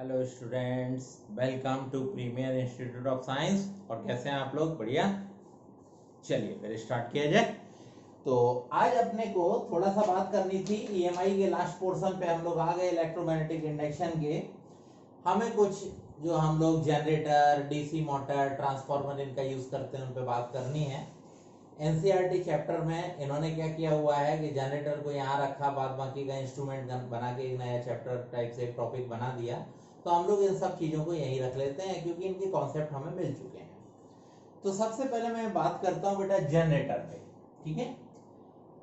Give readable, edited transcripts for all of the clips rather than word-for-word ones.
Hello students, welcome to premier institute of science. और कैसे हैं आप लोग? बढ़िया। चलिए फिर स्टार्ट किया जाए। तो आज अपने को थोड़ा सा बात करनी थी ईएमआई के लास्ट पोर्शन पे। हम लोग आ गए इलेक्ट्रोमैग्नेटिक इंडक्शन के। हमें कुछ जो हम लोग जनरेटर, डीसी मोटर, ट्रांसफार्मर इनका यूज करते हैं उन पे बात करनी है। एनसीईआरटी चैप्टर में इन्होंने क्या किया हुआ है कि जनरेटर को यहाँ रखा, बाद बाकी का इंस्ट्रूमेंट बना के एक नया चैप्टर टाइप से एक टॉपिक बना दिया। तो हम लोग इन सब चीजों को यहीं रख लेते हैं क्योंकि इनके कॉन्सेप्ट हमें मिल चुके हैं। तो सबसे पहले मैं बात करता हूँ बेटा जनरेटर पे। ठीक है,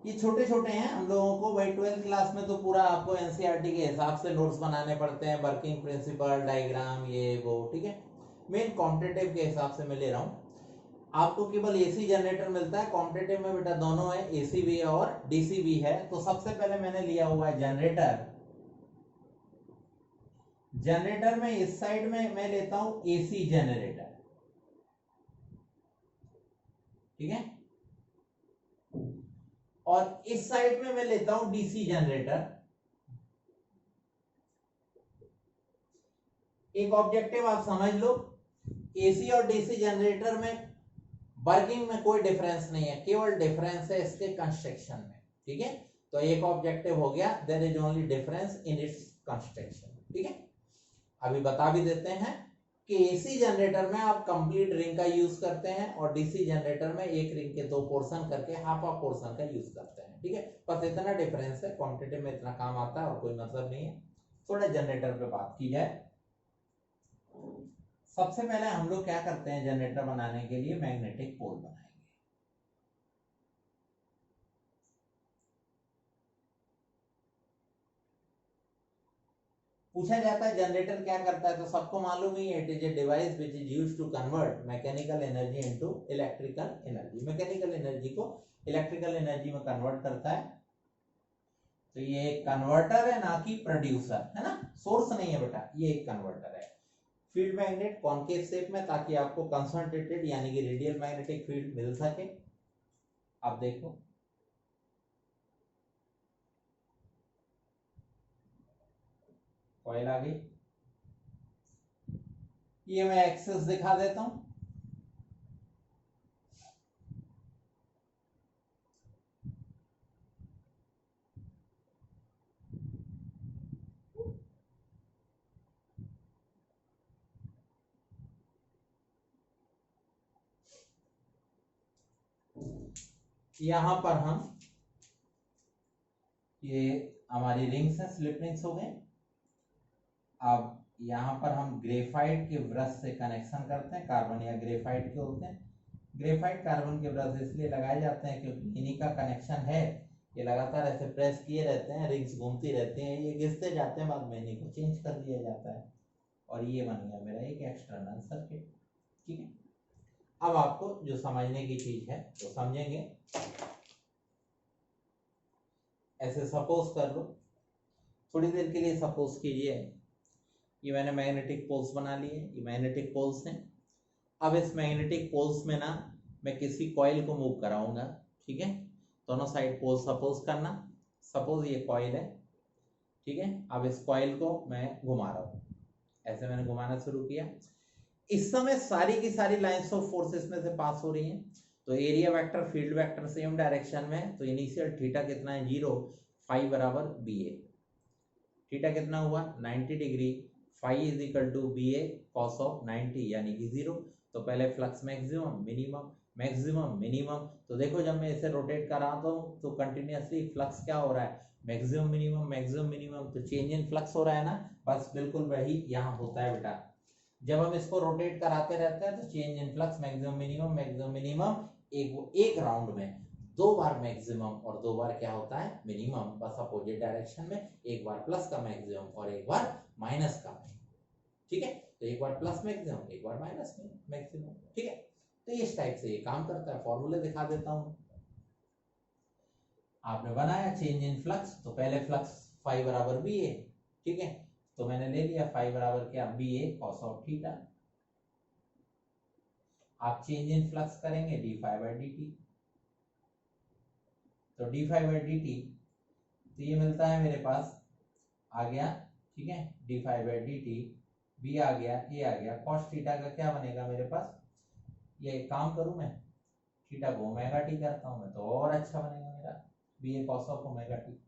ये छोटे छोटे हैं हम लोगों को भाई 12th क्लास में तो पूरा आपको एनसीईआरटी के हिसाब से नोट्स बनाने पड़ते हैं, वर्किंग प्रिंसिपल, डायग्राम, ये वो। ठीक है, मेन कॉम्पिटेटिव के हिसाब से मैं ले रहा हूँ। आपको केवल एसी जनरेटर मिलता है, कॉम्पिटेटिव में बेटा दोनों है, एसी भी है और डीसी भी है। तो सबसे पहले मैंने लिया हुआ है जनरेटर। जनरेटर में इस साइड में मैं लेता हूं एसी जनरेटर। ठीक है, और इस साइड में मैं लेता हूं डीसी जनरेटर। एक ऑब्जेक्टिव आप समझ लो, एसी और डीसी जनरेटर में वर्किंग में कोई डिफरेंस नहीं है, केवल डिफरेंस है इसके कंस्ट्रक्शन में। ठीक है, तो एक ऑब्जेक्टिव हो गया, there is only difference in its construction. ठीक है, अभी बता भी देते हैं कि एसी जनरेटर में आप कंप्लीट रिंग का यूज करते हैं और डीसी जनरेटर में एक रिंग के दो पोर्शन करके हाफ ऑफ पोर्शन का यूज करते हैं। ठीक है, बस इतना डिफरेंस है, क्वांटिटी में इतना काम आता है और कोई मतलब नहीं है। थोड़ा जनरेटर पे बात की जाए। सबसे पहले हम लोग क्या करते हैं, जनरेटर बनाने के लिए मैग्नेटिक पोल बनाएंगे। पूछा जाता है जनरेटर क्या करता है, तो सबको मालूम ही है, it is a device which is used to convert mechanical energy into electrical energy. Mechanical energy को इलेक्ट्रिकल एनर्जी में कन्वर्ट करता है। तो ये एक कन्वर्टर है, ना कि प्रोड्यूसर, है ना। सोर्स नहीं है बेटा, ये एक कन्वर्टर है। फील्ड मैग्नेट कॉन्केव शेप में, ताकि आपको कंसंट्रेटेड यानी कि रेडियल मैग्नेटिक फील्ड मिल सके। आप देखो, कॉइल आ गई। ये मैं एक्सेस दिखा देता हूं। यहां पर हम, ये हमारी रिंग्स है, स्लिप रिंग्स हो गए। अब यहाँ पर हम ग्रेफाइट के ब्रश से कनेक्शन करते हैं, कार्बन या ग्रेफाइट के होते हैं। ग्रेफाइट कार्बन के ब्रश इसलिए लगाए जाते हैं क्योंकि इन्हीं का कनेक्शन है। ये लगातार ऐसे प्रेस किए रहते हैं, रिंग्स घूमती रहती हैं, ये घिसते जाते हैं, बाद में इन्हीं को चेंज कर दिया जाता है। और ये बन गया मेरा एक एक्सटर्नल सर्किट। ठीक है, अब आपको जो समझने की चीज है तो समझेंगे। ऐसे सपोज कर लो, थोड़ी देर के लिए सपोज कीजिए, ये मैंने मैग्नेटिक पोल्स बना लिए, ये मैग्नेटिक पोल्स हैं। अब इस मैग्नेटिक पोल्स में ना मैं किसी कॉइल को मूव कराऊंगा। ठीक है, दोनों साइड पोल सपोज करना, सपोज ये कॉइल है। ठीक है, अब इस कॉइल को मैं घुमा रहा हूं, ऐसे मैंने घुमाना शुरू किया। इस समय सारी की सारी लाइंस ऑफ फोर्स इसमें से पास हो रही हैं। तो area vector, field vector same direction में, तो इनिशियल थीटा कितना है, 0। फाई बराबर बी ए। थीटा कितना हुआ, 90 degree. Phi is equal to B A cos of 90 यानी कि 0। तो पहले flux maximum minimum, maximum minimum. तो देखो जब मैं इसे रोटेट कर रहा हूँ तो कंटिन्यूअसली फ्लक्स क्या हो रहा है, मैक्सिमम मिनिमम, मैक्सिमम मिनिमम। तो चेंज इन फ्लक्स हो रहा है ना, बस बिल्कुल वही यहाँ होता है बेटा। जब हम इसको रोटेट कराते रहते हैं तो change in flux, maximum minimum, maximum minimum. एक राउंड में 2 बार मैक्सिमम और 2 बार क्या होता है, मिनिमम, बस अपोजिट डायरेक्शन में। एक बार प्लस का मैक्सिमम और एक बार माइनस का। ठीक है, तो एक बार प्लस मैक्सिमम, एक बार माइनस मैक्सिमम। ठीक है, तो इस टाइप से ये काम करता है। फॉर्मूले दिखा देता हूं। आपने बनाया चेंज इन फ्लक्स, तो पहले फ्लक्स फाई बराबर बी ए। ठीक है, तो मैंने ले लिया फाई बराबर क्या, B A cos of theta. आप चेंज इन फ्लक्स करेंगे d phi by D t, तो d phi by D t, तो ये मिलता है मेरे पास, आ गया। ठीक है, d phi by D t B आ गया, ए आ गया, कॉस थीटा का क्या बनेगा मेरे पास, ये एक काम करूं मैं, थीटा को ओमेगा टी करता हूं मैं तो और अच्छा बनेगा मेरा, B A cos of omega T.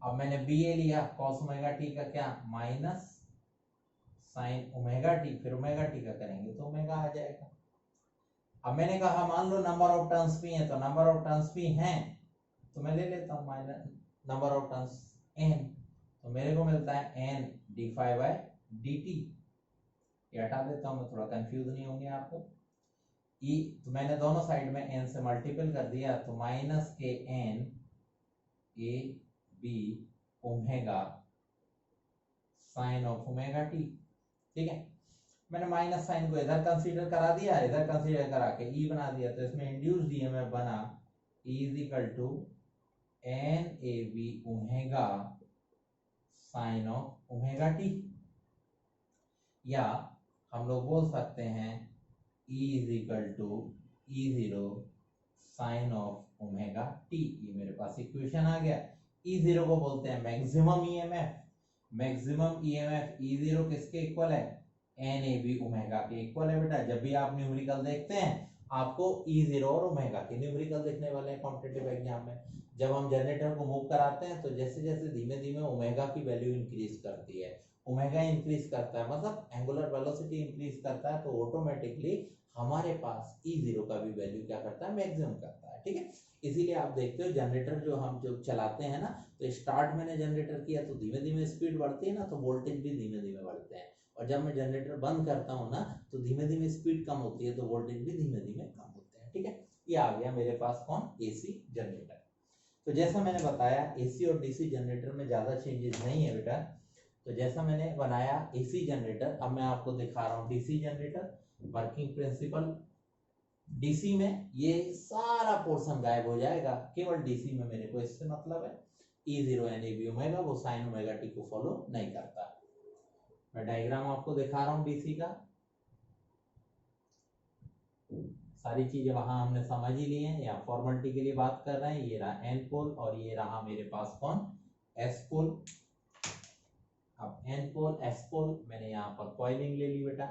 अब मैंने बी ए लिया, कॉस ओमेगा टी का क्या माइनस साइन ओमेगा टी, फिर ओमेगा टी का करेंगे तो ओमेगा आ जाएगा। अब मैंने कहा मान लो नंबर ऑफ टर्न्स भी हैं, तो नंबर ऑफ टर्न्स भी हैं तो मैं ले लेता हूँ minus number of turns n, तो मेरे को मिलता है n D phi by D T. ये हटा देता हूँ मैं, थोड़ा कंफ्यूज नहीं होंगे आपको। e तो मैंने दोनों साइड में n से मल्टीपल कर दिया, तो माइनस के n A B omega sine of omega T. ठीक है, मैंने माइनस साइन को इधर कंसीडर करा दिया, इधर कंसीडर करा के ई बना दिया, तो इसमें इंड्यूस्ड ईएमएफ बना E is equal to N A B omega sine of omega T, या हम लोग बोल सकते हैं E is equal to E zero sine of omega T. ये मेरे पास इक्वेशन आ गया। ई जीरो को बोलते हैं maximum EMF, maximum EMF E zero किसके इक्वल है, एन ए बी ओमेगा के इक्वल है। बेटा जब भी आप न्यूमेरिकल देखते हैं आपको ई जीरो और ओमेगा के न्यूमेरिकल देखने वाले हैं कॉम्पिटिटिव एग्जाम में। जब हम जनरेटर को मूव कराते हैं तो जैसे जैसे धीमे धीमे ओमेगा की वैल्यू इंक्रीज करती है, ओमेगा इंक्रीज करता है मतलब एंगुलर वेलोसिटी इंक्रीज करता है, तो ऑटोमेटिकली हमारे पास ई जीरो का भी वैल्यू क्या करता है, मैक्सिमम करता है। ठीक है, इसीलिए आप देखते हो जनरेटर जो हम जो चलाते हैं ना, तो स्टार्ट मैंने जनरेटर किया तो धीमे धीमे स्पीड बढ़ती है ना, तो वोल्टेज भी धीमे धीमे बढ़ते हैं, और जब मैं जनरेटर बंद करता हूँ ना तो धीमे धीमे स्पीड कम होती है, तो वोल्टेज भी धीमे धीमे कम होते हैं। ठीक है, ये आ गया मेरे पास कौन, एसी जनरेटर। तो जैसा मैंने बताया एसी और डीसी जनरेटर में ज्यादा चेंजेस नहीं है बेटा। तो जैसा मैंने बनाया एसी जनरेटर, अब मैं आपको दिखा रहा हूँ DC generator working principle. DC में ये सारा पोर्शन गायब हो जाएगा, केवल डीसी में मेरे को इससे मतलब है E zero N A B omega, वो साइन ओमेगा टी को फॉलो नहीं करता। मैं डायग्राम आपको दिखा रहा हूँ डीसी का, सारी चीजें वहां हमने समझ ही ली हैं, या फॉर्मेलिटी के लिए बात कर रहे हैं। ये रहा एन पोल और ये रहा मेरे पास कौन, एस पोल। अब एन पोल एस पोल मैंने यहाँ पर कॉइलिंग ले ली बेटा।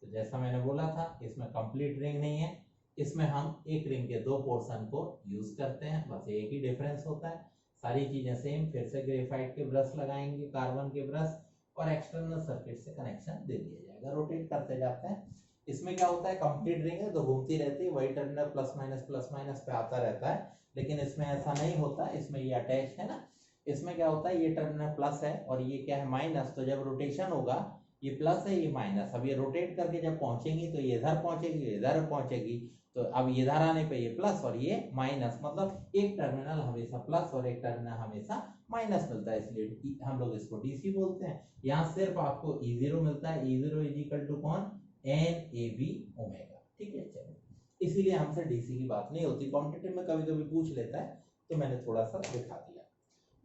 तो जैसा मैंने बोला था इसमें कंप्लीट रिंग नहीं है, इसमें हम एक रिंग के दो पोर्शन को यूज करते हैं, बस एक ही डिफरेंस होता है। सारी चीजें सेम, फिर से ग्रेफाइट के ब्रश लगाएंगे, कार्बन के ब्रश, और एक्सटर्नल सर्किट से कनेक्शन दे दिया जाएगा, रोटेट करते जाते हैं। इसमें क्या होता है, कंप्लीट रिंग है तो घूमती रहती है, वही टर्मिनल प्लस माइनस पे आता रहता है, लेकिन इसमें ऐसा नहीं होता, इसमें ये अटैच है ना। इसमें क्या होता है, ये टर्मिनल प्लस है और ये क्या है माइनस, तो जब रोटेशन होगा ये प्लस है ये माइनस, अब ये रोटेट करके जब पहुंचेंगी तो ये इधर पहुंचेगी, इधर पहुंचेगी, तो अब इधर आने पे ये प्लस और ये माइनस, मतलब एक टर्मिनल हमेशा प्लस और एक टर्मिनल हमेशा माइनस मिलता है, इसलिए हम लोग इसको डीसी बोलते हैं। यहाँ सिर्फ आपको ई जीरो मिलता है, E zero is equal to कौन, एन ए बी ओमेगा। ठीक है, चलो इसीलिए हमसे डीसी की बात नहीं होती, कॉम्पिटिटिव में कभी कभी पूछ लेता है, तो मैंने थोड़ा सा दिखा दिया।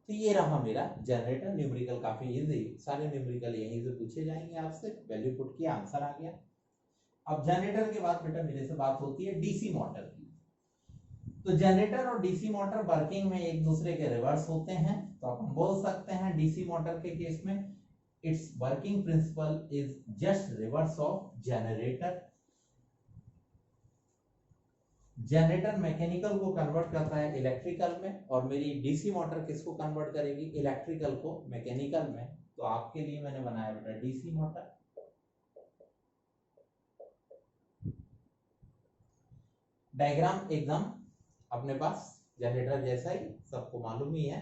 तो ये रहा मेरा जनरेटर, न्यूमेरिकल काफी इजी, सारे न्यूमेरिकल यहीं से पूछे जाएंगे आपसे, वैल्यू पुट किया आंसर आ गया। अब जनरेटर के बाद बेटा मेरे से बात होती है डीसी मोटर की। तो जनरेटर और डीसी मोटर वर्किंग में एक दूसरे के रिवर्स होते हैं, तो अपन बोल सकते हैं डीसी मोटर के केस में it's working principle is just reverse of generator. Generator mechanical को कन्वर्ट करता है इलेक्ट्रिकल में, और मेरी डीसी मोटर किसको कन्वर्ट करेगी, इलेक्ट्रिकल को मैकेनिकल में। तो आपके लिए मैंने बनाया बेटा डीसी मोटर। डायग्राम एकदम अपने पास जनरेटर जैसा ही, सबको मालूम ही है।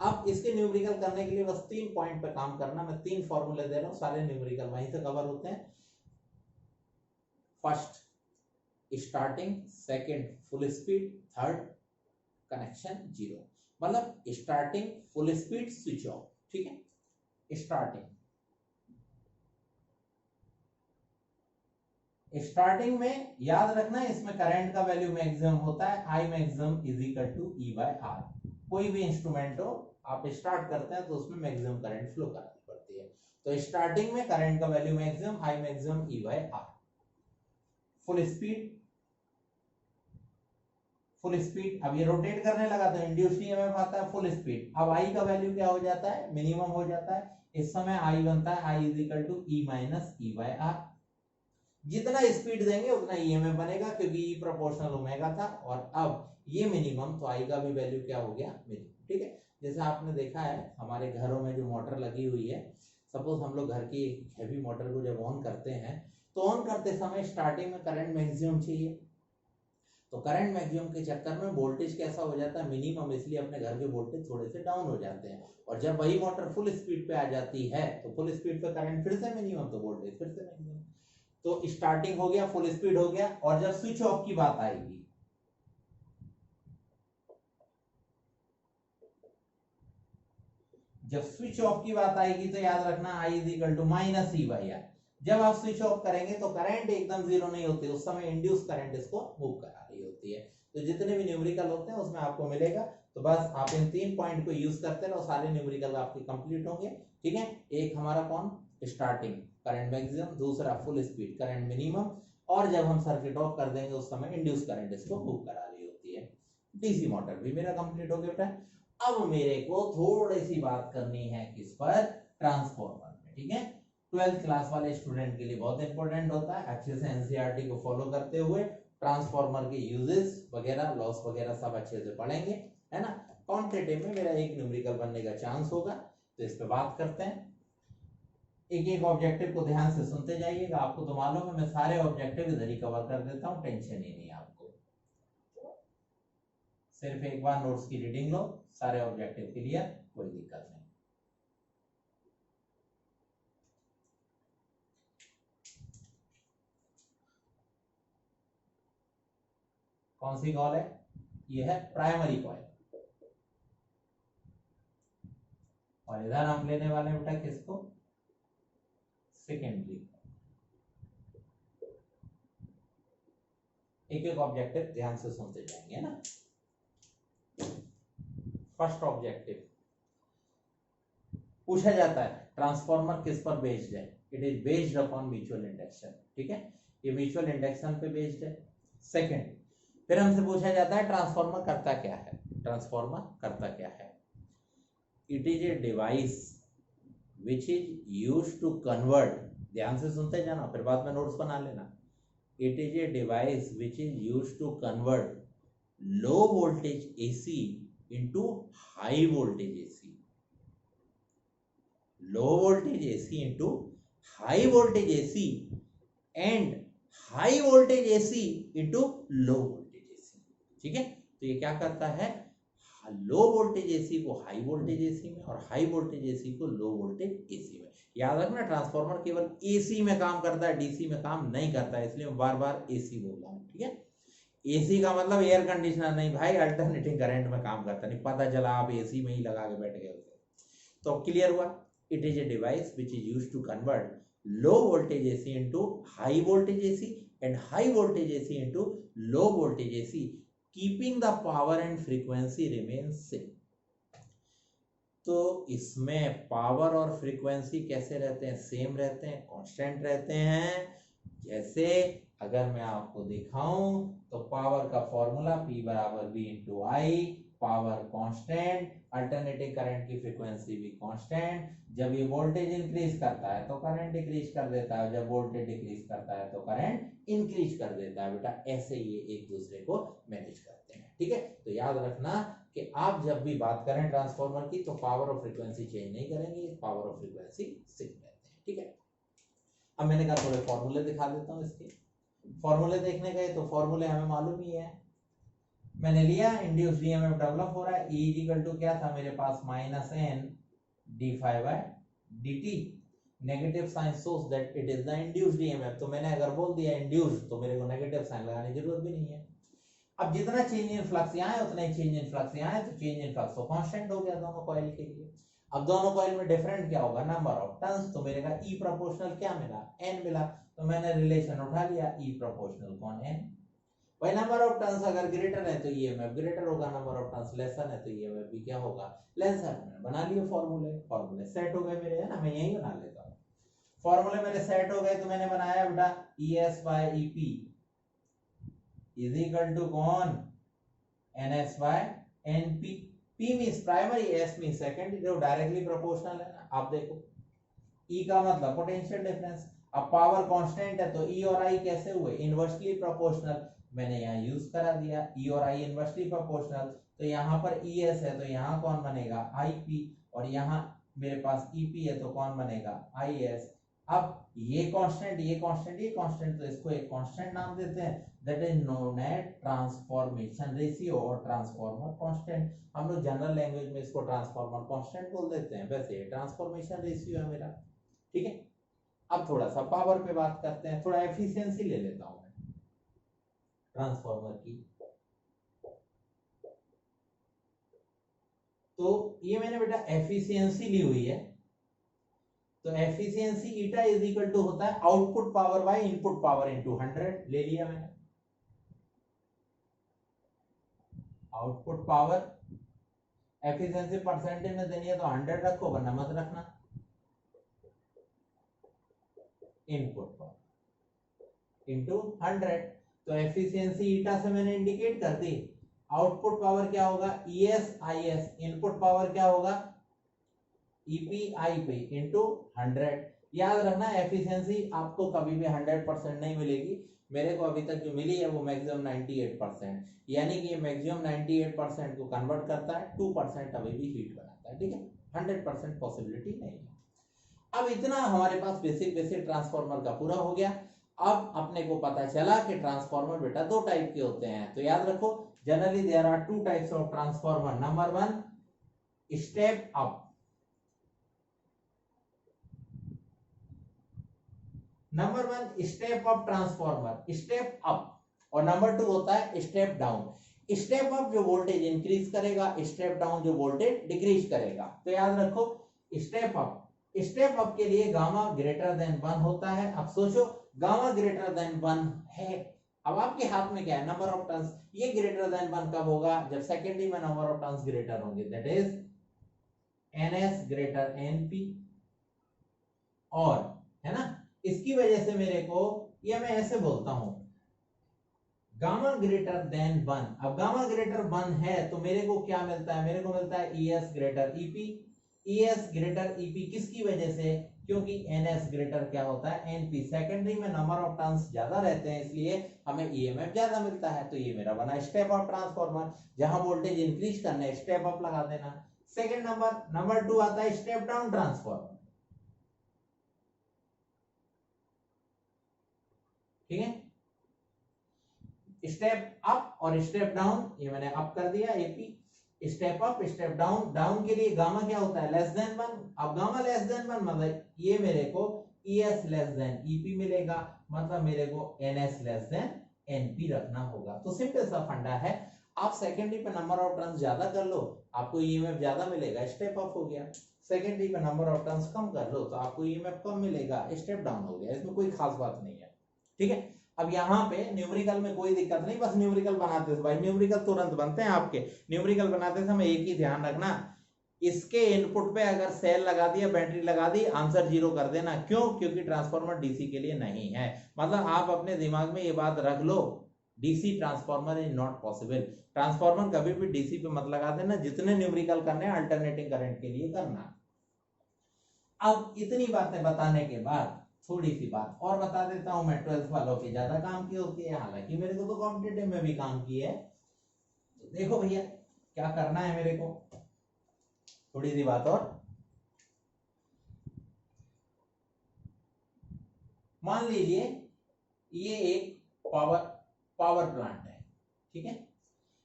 अब इसके न्यूमेरिकल करने के लिए बस 3 पॉइंट पे काम करना, मैं 3 फॉर्मूले दे रहा हूँ, सारे न्यूमेरिकल वहीं से कवर होते हैं। First starting, second full speed, third connection zero, मतलब starting full speed switch off. ठीक है, स्टार्टिंग में याद रखना है इसमें करंट का वैल्यू मैक्सिमम होता है, I maximum is equal to E by R. कोई भी इंस्ट्रूमेंट हो आप स्टार्ट करते हैं तो उसमें मैक्सिमम करंट फ्लो करानी पड़ती है, तो स्टार्टिंग में करंट का value maximum, I maximum E by R. Full speed, full speed, अब ये रोटेट करने लगा तो इंड्यूस्ड ईएमएफ आता है फुल स्पीड। अब आई का वैल्यू क्या हो जाता है, मिनिमम हो जाता है। इस समय आई बनता है I is equal to E minus E by R. जितना स्पीड देंगे उतना ईएमएफ बनेगा, क्योंकि ई प्रोपोर्शनल ओमेगा था। और अब ये मिनिमम, तो आई का भी वैल्यू क्या हो गया, मिनिमम। ठीक है, जैसे आपने देखा है हमारे घरों में जो मोटर लगी हुई है, सपोज हम लोग घर की हैवी मोटर को जब ऑन करते हैं तो ऑन करते समय स्टार्टिंग में करंट मैक्सिमम चाहिए। तो करंट मैक्सिमम के चक्कर में वोल्टेज कैसा हो जाता है, मिनिमम, इसलिए अपने घर के वोल्टेज थोड़े से डाउन हो जाते हैं। और जब वही मोटर फुल स्पीड पे आ जाती है तो फुल स्पीड पे करंट फिर से मिनिमम, तो वोल्टेज फिर से मिनिमम। तो स्टार्टिंग हो गया, फुल स्पीड हो गया। और जब स्विच ऑफ की बात आएगी, जब स्विच ऑफ की बात आएगी तो याद रखना I is equal to minus E by R. जब आप स्विच ऑफ करेंगे तो करंट एकदम जीरो नहीं होती, उस समय इंड्यूस करंट इसको मूव करा रही होती है। तो जितने भी न्यूमेरिकल होते हैं उसमें आपको मिलेगा। तो बस आप इन 3 पॉइंट को यूज करते रहो, सारे न्यूमेरिकल आपके कंप्लीट होंगे। ठीक है, एक हमारा कौन, स्टार्टिंग करंट मैक्सिमम, दूसरा फुल स्पीड करंट मिनिमम, और जब हम सर्किट ऑफ कर देंगे उस समय इंड्यूस करंट इसको मूव करा रही होती है। डीसी मोटर भी मेरा कंप्लीट हो गया बेटा। अब मेरे को थोड़ी सी बात करनी है किस पर, ट्रांसफॉर्मर में। ठीक है, 12th क्लास वाले स्टूडेंट के लिए बहुत इंपॉर्टेंट होता है, अच्छे से एनसीईआरटी को फॉलो करते हुए ट्रांसफॉर्मर के यूजेस वगैरह, लॉस वगैरह सब अच्छे से पढ़ेंगे, है ना। कॉम्पिटिटिव में मेरा एक न्यूमेरिकल बनने का चांस होगा, तो इस पे बात करते हैं। एक एक ऑब्जेक्टिव को ध्यान से सुनते जाइएगा। आपको तो मालूम है मैं सारे ऑब्जेक्टिव इधर ही कवर कर देता हूँ, टेंशन ही नहीं आपको। सिर्फ एक बार नोट्स की रीडिंग लो, सारे ऑब्जेक्टिव क्लियर, कोई दिक्कत नहीं। कौन सी कॉल है, ये है प्राइमरी कॉइल। और इधर हम लेने वाले बेटा किसको, सेकेंडरी। एक एक ऑब्जेक्टिव ध्यान से सुनते जाएंगे ना। फर्स्ट ऑब्जेक्टिव पूछा जाता है ट्रांसफॉर्मर किस पर बेस्ड है, it is based upon mutual induction. ठीक है, ये म्यूचुअल इंडक्शन पे बेस्ड है। सेकंड, फिर हमसे पूछा जाता है ट्रांसफॉर्मर करता क्या है, ट्रांसफॉर्मर करता क्या है, it is a device which is used to convert, ध्यान से सुनते जाना फिर बाद में नोट्स बना लेना। It is a device which is used to convert low voltage AC into high voltage AC, low voltage AC into high voltage AC and high voltage AC into low voltage AC. ठीक है, तो ये क्या करता है, low voltage AC को high voltage AC में और हाई वोल्टेज एसी को लो वोल्टेज एसी में। याद रखना ट्रांसफॉर्मर केवल एसी में काम करता है, डीसी में काम नहीं करता है, इसलिए मैं बार बार एसी बोल रहा हूँ। ठीक है, एसी का मतलब एयर कंडीशनर नहीं भाई, अल्टरनेटिंग करंट में काम करता नहीं, पता चला आप एसी में ही लगा के बैठ गए। तो क्लियर हुआ, it is a device which is used to convert low voltage AC into high voltage AC and high voltage AC into low voltage AC, keeping the power and frequency remains same. तो इसमें power और frequency कैसे रहते हैं, same रहते हैं, constant रहते हैं। जैसे अगर मैं आपको दिखाऊं तो पावर का फॉर्मूला P बराबर V इंटू आई, पावर कांस्टेंट, अल्टरनेटिंग करंट की फ्रीक्वेंसी भी कांस्टेंट। जब ये वोल्टेज इंक्रीज करता है तो करंट डिक्रीज कर देता है, जब वोल्टेज डिक्रीज करता है तो करंट इंक्रीज कर देता है। बेटा ऐसे ये एक दूसरे को मैनेज करते हैं। ठीक है, तो याद रखना कि आप जब भी बात करें ट्रांसफॉर्मर की तो पावर और फ्रीक्वेंसी चेंज नहीं करेंगे, पावर और फ्रीक्वेंसी सेम रहते हैं। ठीक है, अब मैंने कहा थोड़े फॉर्मूले दिखा देता हूँ इसके। फॉर्मूले देखने गए तो फॉर्मूले हमें मालूम ही है, मैंने लिया इंड्यूस्ड ईएमएफ डेवलप हो रहा है, E इक्वल टू क्या था मेरे पास, minus N d phi by d t. Negative sign shows that it is the induced EMF, तो मैंने अगर बोल दिया इंड्यूस्ड तो मेरे को नेगेटिव साइन लगाने की जरूरत भी नहीं है। अब जितना चेंज इन फ्लक्स यहाँ है उतना ही चेंज इन फ्लक्स यहाँ है, तो चेंज इन फ्लक्स तो कांस्टेंट हो गया दोनों कॉइल के लिए। अब दोनों कॉइल में डिफरेंट क्या होगा, नंबर ऑफ टर्न्स, तो मेरे का E प्रोपोर्शनल क्या मिला, N मिला, तो मैंने रिलेशन उठा लिया E प्रोपोर्शनल कौन N। भाई नंबर ऑफ टर्न्स अगर ग्रेटर है तो ईएमएफ ग्रेटर होगा, नंबर ऑफ टर्न्स लेसर है तो ईएमएफ भी क्या होगा, लेसर। मैंने बना लिए फॉर्मूले सेट हो गए मेरे, है ना, मैं यही बना लेता हूँ। फॉर्मूले मेरे सेट हो गए तो मैंने बनाया बेटा ES by EP is equal to कौन, NS by NP। P means primary, S means secondary, जो डायरेक्टली प्रोपोर्शनल है ना। आप देखो E का मतलब पोटेंशियल डिफरेंस। अब पावर कांस्टेंट है तो E और I कैसे हुए, इनवर्सली प्रोपोर्शनल। मैंने यहाँ यूज करा दिया E और I इनवर्सली प्रोपोर्शनल, तो यहाँ पर ES है तो यहाँ कौन बनेगा IP, और यहाँ मेरे पास EP है तो कौन बनेगा IS। अब ये कांस्टेंट ये कांस्टेंट ये कांस्टेंट, तो इसको एक कांस्टेंट नाम देते हैं, that is known as transformation ratio और ट्रांसफॉर्मर कांस्टेंट। हम लोग जनरल लैंग्वेज में इसको ट्रांसफॉर्मर कांस्टेंट बोल देते हैं, वैसे ये ट्रांसफॉर्मेशन रेशियो है मेरा। ठीक है, अब थोड़ा सा पावर पे बात करते हैं, थोड़ा एफिशिएंसी ले लेता हूं मैं ट्रांसफॉर्मर की। तो ये मैंने बेटा एफिशिएंसी ली हुई है, तो efficiency eta is equal to होता है output power by input power into 100। ले लिया मैंने आउटपुट पावर, एफिशिएंसी परसेंटेज में देनी है तो 100 रखो वरना मत रखना। इनपुट पावर इनटू 100, तो एफिशिएंसी ईटा से मैंने इंडिकेट कर दी। आउटपुट पावर क्या होगा ES IS, इनपुट पावर क्या होगा EP IP इनटू 100। याद रखना एफिशिएंसी आपको कभी भी 100% नहीं मिलेगी, मेरे को अभी तक जो मिली है वो मैक्सिमम 98%, यानी कि ये मैक्सिमम 98% को कन्वर्ट करता है, 2% अभी भी हीट बनाता है। ठीक है, 100% पॉसिबिलिटी नहीं है। अब इतना हमारे पास बेसिक ट्रांसफार्मर का पूरा हो गया। अब अपने को पता चला कि ट्रांसफार्मर बेटा दो टाइप के होते हैं, तो याद रखो generally there are two types of transformer. Number 1 step up, number 1 step up transformer, step up, और नंबर 2 होता है स्टेप डाउन। स्टेप अप जो वोल्टेज इंक्रीज करेगा, स्टेप डाउन जो वोल्टेज डिक्रीज करेगा। तो याद रखो स्टेप अप, स्टेप अप के लिए गामा ग्रेटर देन 1 होता है। अब सोचो गामा ग्रेटर देन 1 है, अब आपके हाथ में क्या है नंबर ऑफ टर्न्स, ये ग्रेटर देन 1 कब होगा जब सेकेंडरी में नंबर ऑफ टर्न्स ग्रेटर होंगे, that is NS greater NP। और है ना, इसकी वजह से मेरे को ये मैं ऐसे बोलता हूं गामा ग्रेटर देन 1। अब गामा ग्रेटर 1 है तो मेरे को क्या मिलता है, मेरे को मिलता है ES greater EP। ES greater EP किसकी वजह से, क्योंकि NS ग्रेटर क्या होता है NP, सेकेंडरी में नंबर ऑफ टर्न्स ज्यादा रहते हैं इसलिए हमें EMF ज्यादा मिलता है। तो ये मेरा बना स्टेप अप ट्रांसफार्मर, जहां वोल्टेज इंक्रीज करने स्टेप अप लगा देना। सेकेंड नंबर 2 आता है स्टेप डाउन ट्रांसफार्मर। ठीक है, स्टेप अप और स्टेप डाउन, ये मैंने अप कर दिया AP, step up step down. Down के लिए गामा क्या होता है लेस देन 1। अब गामा लेस देन 1 मतलब ये मेरे को ES लेस देन EP मिलेगा, मतलब मेरे को NS लेस देन NP रखना होगा। तो सिंपल सा फंडा है, आप सेकेंडरी पे नंबर ऑफ टर्न्स ज्यादा कर लो आपको EMF ज्यादा मिलेगा, स्टेप अप हो गया। सेकेंडरी पे नंबर ऑफ टर्न्स कम कर लो तो आपको EMF कम मिलेगा, स्टेप डाउन हो गया। इसमें कोई खास बात नहीं है। ठीक है, अब यहाँ पे न्यूमेरिकल में कोई दिक्कत नहीं, बस न्यूमेरिकल बनाते थे भाई, न्यूमेरिकल तुरंत बनते हैं आपके। न्यूमेरिकल बनाते समय एक ही ध्यान रखना, इसके इनपुट पे अगर सेल लगा दिया बैटरी लगा दी आंसर 0 कर देना। क्यों, क्योंकि ट्रांसफार्मर डीसी के लिए नहीं है। मतलब आप अपने दिमाग में ये बात रख लो, DC transformer is not possible. Transformer कभी भी डीसी पे मत लगा देना, जितने न्यूमेरिकल करने अल्टरनेटिंग करंट के लिए करना। अब इतनी बातें बताने के बाद थोड़ी सी बात और बता देता हूं मैं, 12th वालों की ज्यादा काम की होती है, हालांकि मेरे को तो कॉम्पिटिटिव में भी काम की है। तो देखो भैया क्या करना है मेरे को, थोड़ी सी बात और। मान लीजिए ये एक पावर प्लांट है। ठीक है,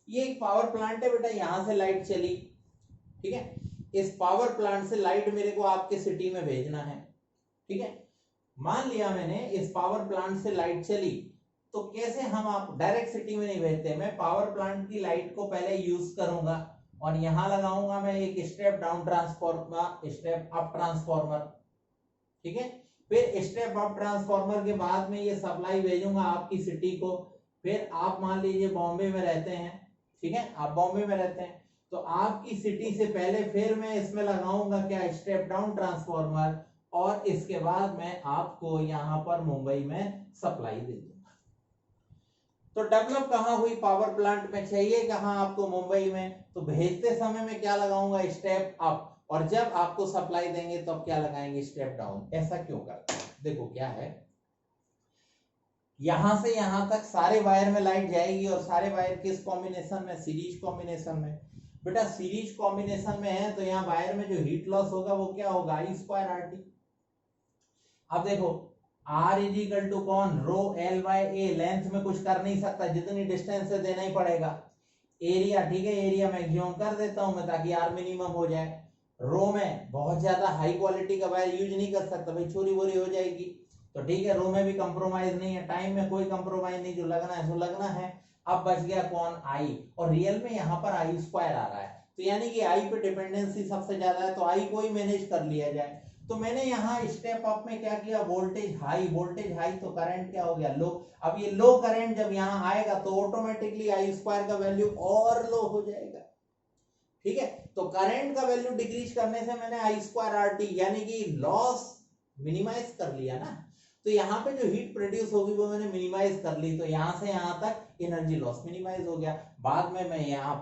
ये एक पावर प्लांट है बेटा, यहां से लाइट चली। ठीक है, इस पावर प्लांट से लाइट मेरे को आपके सिटी में भेजना है। ठीक है, मान लिया मैंने इस पावर प्लांट से लाइट चली, तो कैसे हम आप डायरेक्ट सिटी में नहीं भेजते, मैं पावर प्लांट की लाइट को पहले यूज करूंगा और यहां लगाऊंगा मैं एक step down transformer, step up transformer. ठीक है, फिर स्टेप अप ट्रांसफार्मर के बाद में ये सप्लाई भेजूंगा आपकी सिटी को। फिर आप मान लीजिए बॉम्बे में रहते हैं, ठीक है, आप बॉम्बे में रहते हैं, तो आपकी सिटी से पहले फिर मैं इसमें लगाऊंगा क्या स्टेप डाउन ट्रांसफार्मर, और इसके बाद मैं आपको यहां पर मुंबई में सप्लाई दे दूंगा। तो डेवलप कहाँ हुई, पावर प्लांट में, चाहिए कहाँ आपको, मुंबई में, तो भेजते समय में क्या लगाऊंगा, स्टेप अप, और जब आपको सप्लाई देंगे तो अब क्या लगाएंगे, स्टेप डाउन। ऐसा क्यों करते हैं, देखो क्या है, यहां से यहां तक सारे वायर में लाइट जाएगी, और सारे वायर किस कॉम्बिनेशन में, सीरीज कॉम्बिनेशन में। बेटा सीरीज कॉम्बिनेशन में है तो यहाँ वायर में जो हीट लॉस होगा वो क्या होगा, I²RT। अब देखो R इज इक्वल टू कौन, रो L बाय ए, लेंथ में कुछ कर नहीं सकता, जितनी डिस्टेंस से देना ही पड़ेगा। एरिया, ठीक है, एरिया मैक्सिमम कर देता हूं मैं ताकि R मिनिमम हो जाए। रो में बहुत ज्यादा हाई क्वालिटी का वायर यूज नहीं कर सकता भाई, चोरी वोरी हो जाएगी, तो ठीक है, रो में भी कंप्रोमाइज नहीं है, टाइम में कोई कंप्रोमाइज नहीं, जो लगना है सो लगना है। अब बच गया कौन, I, और रियल में यहाँ पर I² आ रहा है, तो यानी कि I पे डिपेंडेंसी सबसे ज्यादा है, तो I को ही मैनेज कर लिया जाए। तो मैंने यहाँ स्टेप अप में क्या किया, वोल्टेज हाई, वोल्टेज हाई तो करंट क्या हो गया, लो। अब ये लो करंट जब यहाँ आएगा तो ऑटोमेटिकली I² का वैल्यू और लो हो जाएगा, ठीक है। तो करंट का वैल्यू डिक्रीज करने से मैंने I²RT यानी कि लॉस मिनिमाइज कर लिया ना, तो यहाँ पे जो हीट प्रोड्यूस होगी वो मैंने मिनिमाइज कर ली, तो यहाँ से यहाँ तक एनर्जी लॉस मिनिमाइज हो गया। बाद में मैं यहाँ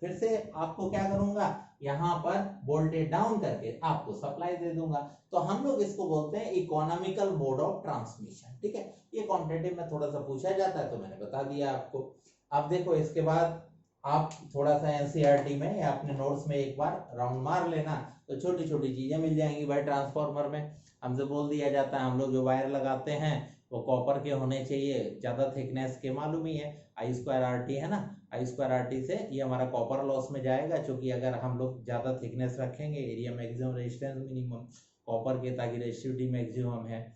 फिर से आपको क्या करूंगा, यहाँ पर वोल्टेज डाउन करके आपको सप्लाई दे दूंगा। तो हम लोग इसको बोलते हैं इकोनॉमिकल मोड ऑफ ट्रांसमिशन, ठीक है। ये कॉम्पिटिटिव में थोड़ा सा पूछा जाता है तो मैंने बता दिया आपको। अब देखो इसके बाद आप थोड़ा सा एनसीईआरटी में या अपने नोट्स में एक बार राउंड मार लेना, तो छोटी छोटी चीजें मिल जाएंगी भाई। ट्रांसफार्मर में हमसे बोल दिया जाता है हम लोग जो वायर लगाते हैं वो कॉपर के होने चाहिए, ज्यादा थिकनेस के, मालूम ही है I²RT है ना, I²RT से ये हमारा कॉपर लॉस में जाएगा, क्योंकि अगर हम लोग ज्यादा थिकनेस रखेंगे, area maximum, resistance minimum copper के, ताकि रेजिस्टिविटी मैक्सिमम है।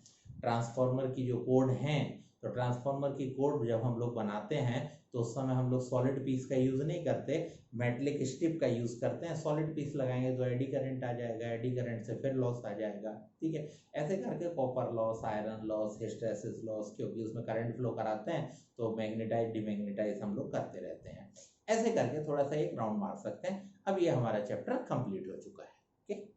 ट्रांसफार्मर की जो कोड है, तो ट्रांसफार्मर की कोड जब हम लोग बनाते हैं तो उस समय हम लोग सॉलिड पीस का यूज नहीं करते, मेटलिक स्ट्रिप का यूज करते हैं। सॉलिड पीस लगाएंगे तो एडी करंट आ जाएगा, एडी करंट से फिर लॉस आ जाएगा, ठीक है। ऐसे करके copper loss, iron loss, hysteresis loss, क्योंकि उसमें करंट फ्लो कराते हैं तो मैग्नेटाइज डिमैग्नेटाइज हम लोग करते रहते हैं। ऐसे करके थोड़ा सा एक राउंड मार सकते हैं। अब ये हमारा चैप्टर कंप्लीट हो चुका है, ठीक है।